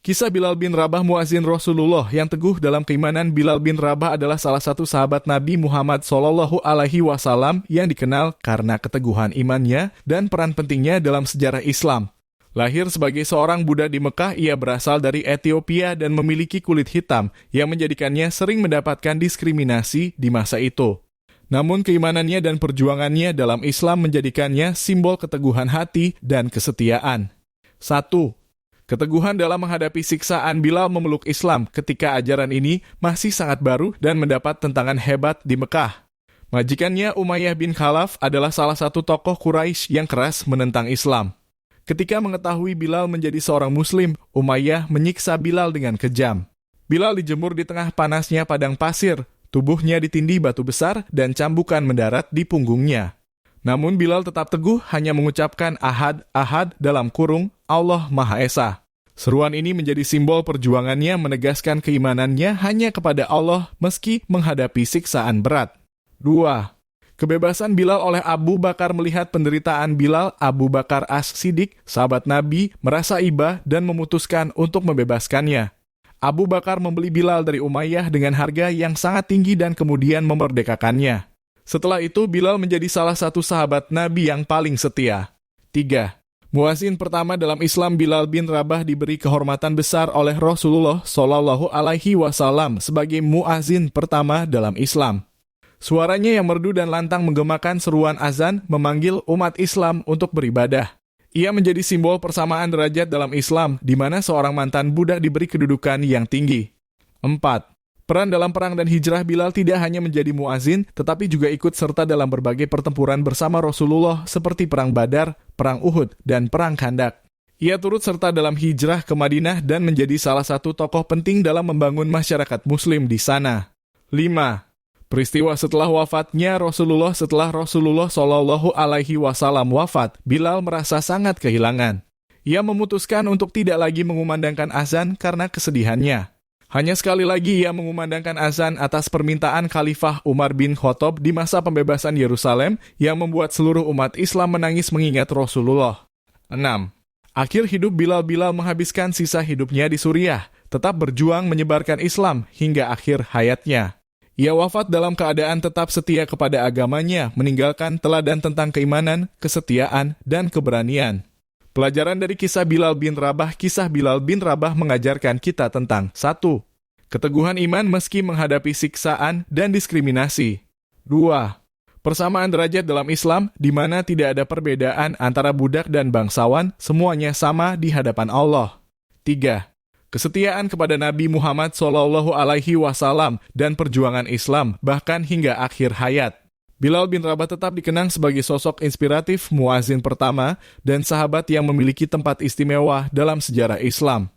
Kisah Bilal bin Rabah muazin Rasulullah yang teguh dalam keimanan. Bilal bin Rabah adalah salah satu sahabat Nabi Muhammad SAW yang dikenal karena keteguhan imannya dan peran pentingnya dalam sejarah Islam. Lahir sebagai seorang budak di Mekah, ia berasal dari Ethiopia dan memiliki kulit hitam yang menjadikannya sering mendapatkan diskriminasi di masa itu. Namun keimanannya dan perjuangannya dalam Islam menjadikannya simbol keteguhan hati dan kesetiaan. 1. Keteguhan dalam menghadapi siksaan. Bilal memeluk Islam ketika ajaran ini masih sangat baru dan mendapat tentangan hebat di Mekah. Majikannya Umayyah bin Khalaf adalah salah satu tokoh Quraisy yang keras menentang Islam. Ketika mengetahui Bilal menjadi seorang Muslim, Umayyah menyiksa Bilal dengan kejam. Bilal dijemur di tengah panasnya padang pasir, tubuhnya ditindih batu besar dan cambukan mendarat di punggungnya. Namun Bilal tetap teguh hanya mengucapkan Ahad, Ahad dalam kurung, Allah Maha Esa. Seruan ini menjadi simbol perjuangannya menegaskan keimanannya hanya kepada Allah meski menghadapi siksaan berat. 2. Kebebasan Bilal oleh Abu Bakar. Melihat penderitaan Bilal, Abu Bakar As-Siddiq, sahabat Nabi, merasa iba dan memutuskan untuk membebaskannya. Abu Bakar membeli Bilal dari Umayyah dengan harga yang sangat tinggi dan kemudian memerdekakannya. Setelah itu, Bilal menjadi salah satu sahabat Nabi yang paling setia. 3. Muazin pertama dalam Islam. Bilal bin Rabah diberi kehormatan besar oleh Rasulullah SAW sebagai muazin pertama dalam Islam. Suaranya yang merdu dan lantang menggemakan seruan azan memanggil umat Islam untuk beribadah. Ia menjadi simbol persamaan derajat dalam Islam, di mana seorang mantan budak diberi kedudukan yang tinggi. 4. Peran dalam perang dan hijrah. Bilal tidak hanya menjadi muazin, tetapi juga ikut serta dalam berbagai pertempuran bersama Rasulullah seperti Perang Badar, Perang Uhud, dan Perang Khandak. Ia turut serta dalam hijrah ke Madinah dan menjadi salah satu tokoh penting dalam membangun masyarakat Muslim di sana. 5. Peristiwa setelah wafatnya Rasulullah. Setelah Rasulullah SAW wafat, Bilal merasa sangat kehilangan. Ia memutuskan untuk tidak lagi mengumandangkan azan karena kesedihannya. Hanya sekali lagi ia mengumandangkan azan atas permintaan Khalifah Umar bin Khattab di masa pembebasan Yerusalem yang membuat seluruh umat Islam menangis mengingat Rasulullah. 6. Akhir hidup Bilal menghabiskan sisa hidupnya di Suriah, tetap berjuang menyebarkan Islam hingga akhir hayatnya. Ia wafat dalam keadaan tetap setia kepada agamanya, meninggalkan teladan tentang keimanan, kesetiaan, dan keberanian. Pelajaran dari kisah Bilal bin Rabah. Kisah Bilal bin Rabah mengajarkan kita tentang 1. Keteguhan iman meski menghadapi siksaan dan diskriminasi. 2. Persamaan derajat dalam Islam, di mana tidak ada perbedaan antara budak dan bangsawan, semuanya sama di hadapan Allah. 3. Kesetiaan kepada Nabi Muhammad SAW dan perjuangan Islam, bahkan hingga akhir hayat. Bilal bin Rabah tetap dikenang sebagai sosok inspiratif, muazin pertama, dan sahabat yang memiliki tempat istimewa dalam sejarah Islam.